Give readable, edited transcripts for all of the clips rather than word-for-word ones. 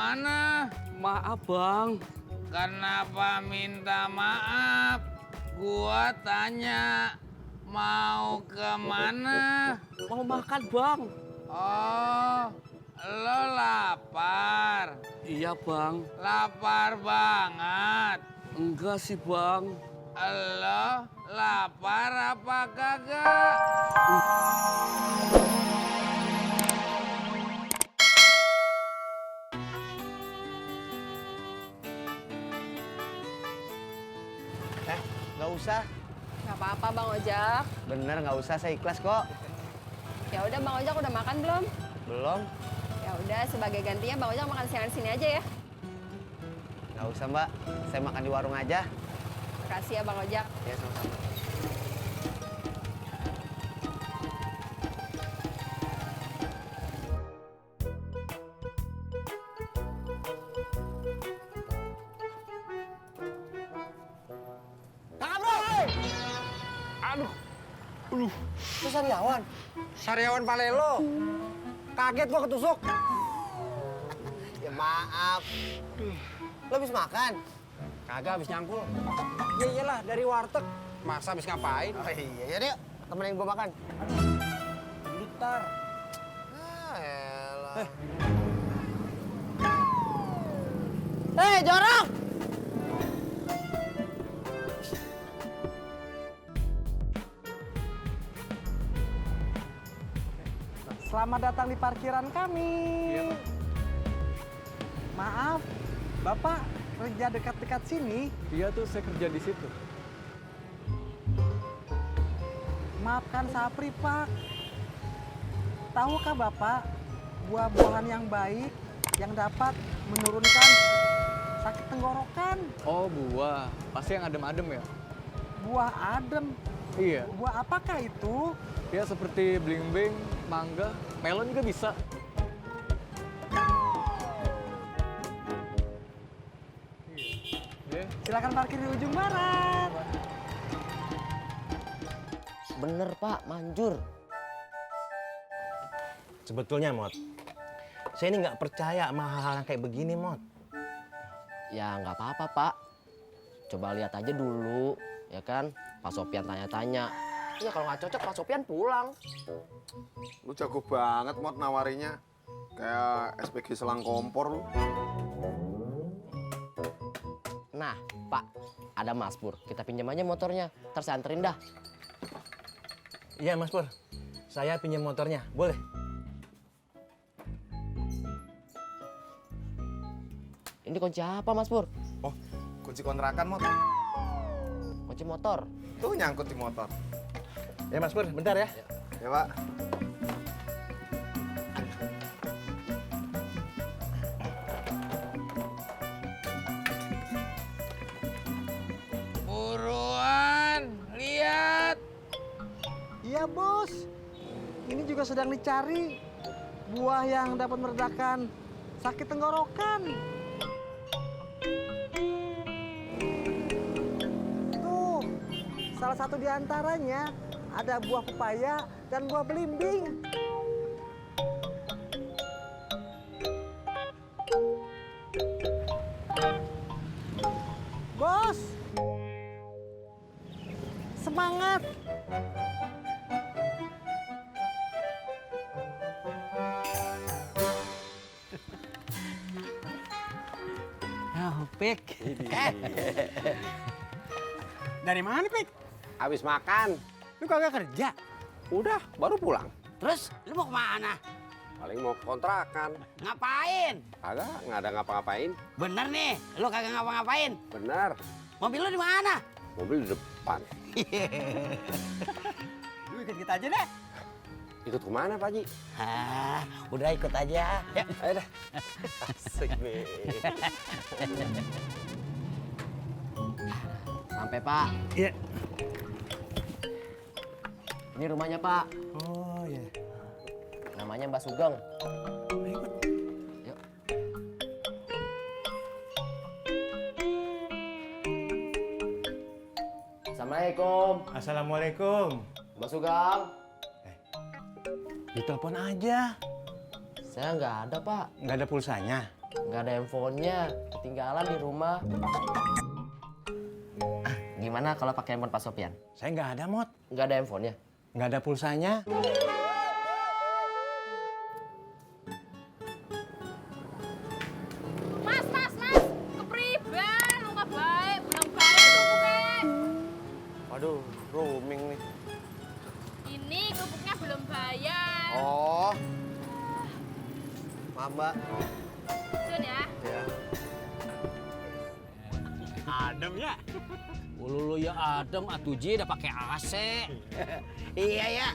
kemana? Maaf bang. Kenapa minta maaf? Gua tanya mau kemana? Mau makan bang. Oh, lo lapar? Iya bang. Lapar banget. Enggak sih bang. Lo lapar apa kagak? Nggak usah. Nggak apa-apa Bang Ojak. Bener, nggak usah. Saya ikhlas kok. Ya udah Bang Ojak udah makan belum? Belum? Ya udah sebagai gantinya Bang Ojak makan siang di sini aja ya. Nggak usah, Mbak. Saya makan di warung aja. Makasih ya Bang Ojak. Ya, sama-sama. Itu Sariawan. Sariawan Palelo. Kaget gua ketusuk. Ya maaf. Lo habis makan? Kagak habis nyangkul. Ya iyalah dari warteg. Masa habis ngapain? Oh iya, ya deh. Temenin gua makan. Bentar. Ah, elah. Jorok! Selamat datang di parkiran kami. Maaf, Bapak kerja dekat-dekat sini. Iya tuh, saya kerja di situ. Maafkan Sapri, Pak. Tahukah Bapak, buah-buahan yang baik yang dapat menurunkan sakit tenggorokan? Oh, buah. Pasti yang adem-adem ya? Buah adem. Iya. Buah apakah itu? Ya seperti belimbing, mangga, melon juga bisa. Iya. Silakan parkir di ujung barat. Bener, Pak. Manjur. Sebetulnya, Mot, saya ini nggak percaya sama hal-hal yang kayak begini, Mot. Ya nggak apa-apa Pak, coba lihat aja dulu, ya kan? Pak Sopian tanya-tanya. Ya kalau nggak cocok Pak Sopian pulang. Lu jago banget Mot nawarinya. Kayak SPG selang kompor lu. Nah Pak, ada Mas Pur, kita pinjam aja motornya, ntar saya anterin dah. Iya, Mas Pur. Saya pinjam motornya, boleh? Ini kunci apa Mas Pur? Oh, kunci kontrakan Mot. Kunci motor. Tuh nyangkut di motor. Ya, Mas Pur, bentar ya. Ya Pak. Buruan, lihat. Iya, Bos. Ini juga sedang dicari buah yang dapat meredakan sakit tenggorokan. Tuh, salah satu di antaranya ada buah pepaya dan buah belimbing. Bos, semangat! Pik. Dari mana, Pik? Habis makan. Lu kagak kerja? Udah, baru pulang. Terus lu mau kemana? Paling mau kontrakan. Ngapain? Kagak, nggak ada ngapa-ngapain. Bener nih, lu kagak ngapa-ngapain. Bener. Mobil lu di mana? Mobil di depan. Lu ikut kita aja deh. Ikut kemana, Pak Haji? Ah, udah ikut aja. Ya. Ayo dah. Asik nih. Sampai Pak. Iya. Ini rumahnya Pak. Oh, iya. Namanya Mbak Sugeng. Yuk. Assalamualaikum. Assalamualaikum. Mbak Sugeng. Ditelepon aja. Saya nggak ada Pak. Nggak ada pulsanya. Nggak ada handphonenya, ketinggalan di rumah. Gimana kalau pakai handphone Pak Sopian? Saya nggak ada, Mot. Nggak ada handphonenya? Nggak ada pulsanya. Mas, kepriben, lu nggak baik, belum baik kerupuknya. Waduh, roaming nih. Ini kerupuknya belum bayar. Oh. Maaf, Mbak. Sun ya. Ya. Adem ya? Lu ya adem, atuji udah pakai AC. Iya ya.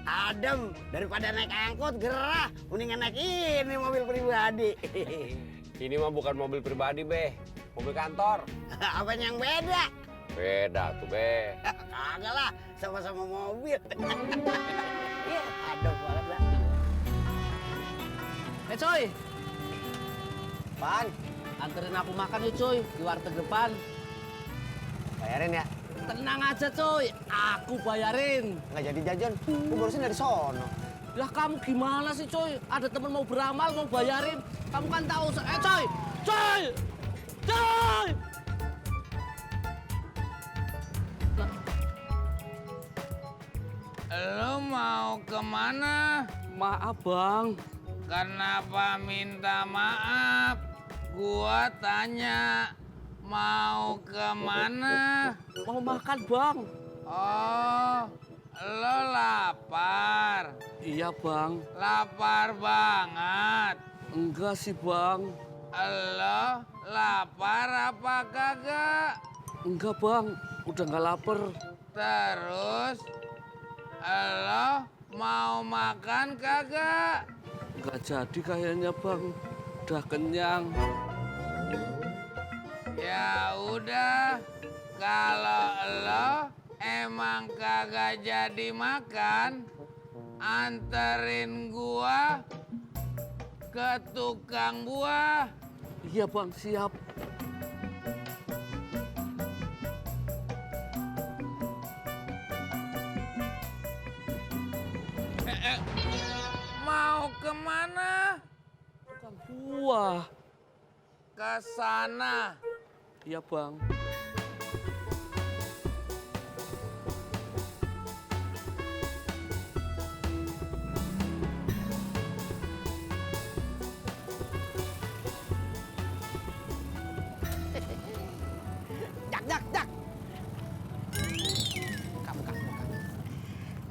Adem daripada naik angkot gerah, mendingan naik ini mobil pribadi. Ini mah bukan mobil pribadi, Be. Mobil kantor. Apa yang beda? Beda tuh, Be. Kagak lah, sama-sama mobil. Iya, adem banget lah. Coy, Apaan? anterin aku makan yuk coy, di warteg depan. Bayarin ya. Tenang aja coy, aku bayarin. Nggak jadi jajan. Gue barusan dari sono. Lah kamu gimana sih coy? Ada temen mau beramal, mau bayarin. Kamu kan tahu, coy! Coy! Coy! Lo mau kemana? Maaf bang. Kenapa minta maaf? Gua tanya, mau kemana? Mau makan bang. Oh, lo lapar. Iya bang. Lapar banget. Enggak sih bang. Lo lapar apa kagak? Enggak bang, udah nggak lapar. Terus, lo mau makan kagak? Nggak jadi kayaknya bang, udah kenyang. Ya udah, kalau lo emang kagak jadi makan, anterin gua ke tukang buah. Iya bang, siap. Mau kemana? Tukang buah. Ke sana. Iya bang. Jak. Kamu.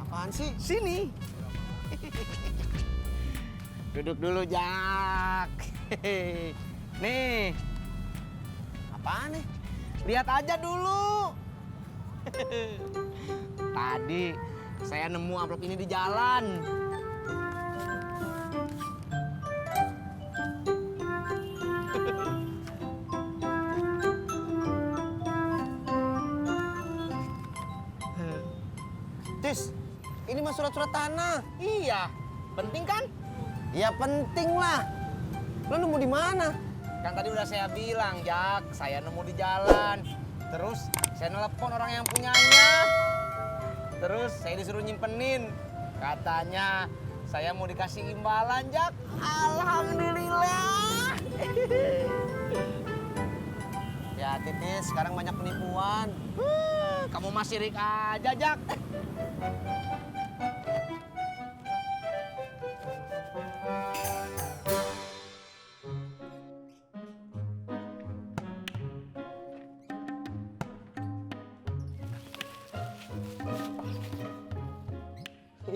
Apaan sih? Sini. Duduk dulu, Jak. Nih. Apaan nih? Lihat aja dulu. Tadi saya nemu amplop ini di jalan. Tis, ini mah surat-surat tanah. Iya, penting kan? Ya penting lah. Lo nemu di mana? Kan tadi udah saya bilang, Jak, saya nemu di jalan. Terus saya nelpon orang yang punyanya. Terus saya disuruh nyimpenin. Katanya saya mau dikasih imbalan, Jak. Alhamdulillah. Ya Titis, sekarang banyak penipuan. Kamu masih sirik aja, Jak.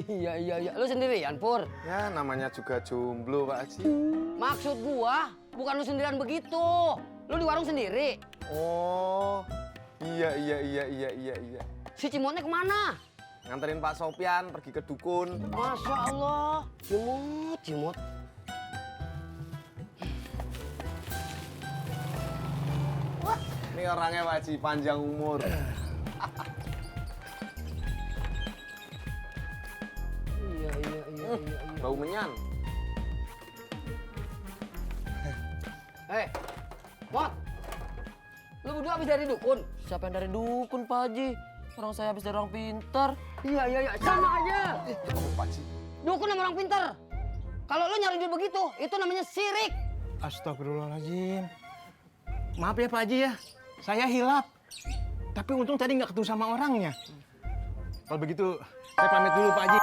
Iya. Lu sendirian, Pur? Ya namanya juga jomblo Pak Haji. Maksud gua, bukan lu sendirian begitu. Lu di warung sendiri. Oh, iya. Si Cimonnya kemana? Nganterin Pak Sopian pergi ke dukun. Masya Allah. Cimot. Wah, ini orangnya Pak Haji panjang umur. Iya. Bau menyan. Mot. Lu berdua habis dari dukun? Siapa yang dari dukun, Pak Haji? Orang saya habis dari orang pintar. Iya. Sama aja. Kamu Pak Haji. Dukun sama orang pintar. Kalau lu nyari duit begitu, itu namanya sirik. Astagfirullahaladzim. Maaf ya Pak Haji ya, saya hilap. Tapi untung tadi nggak ketemu sama orangnya. Kalau begitu, saya pamit dulu Pak Haji.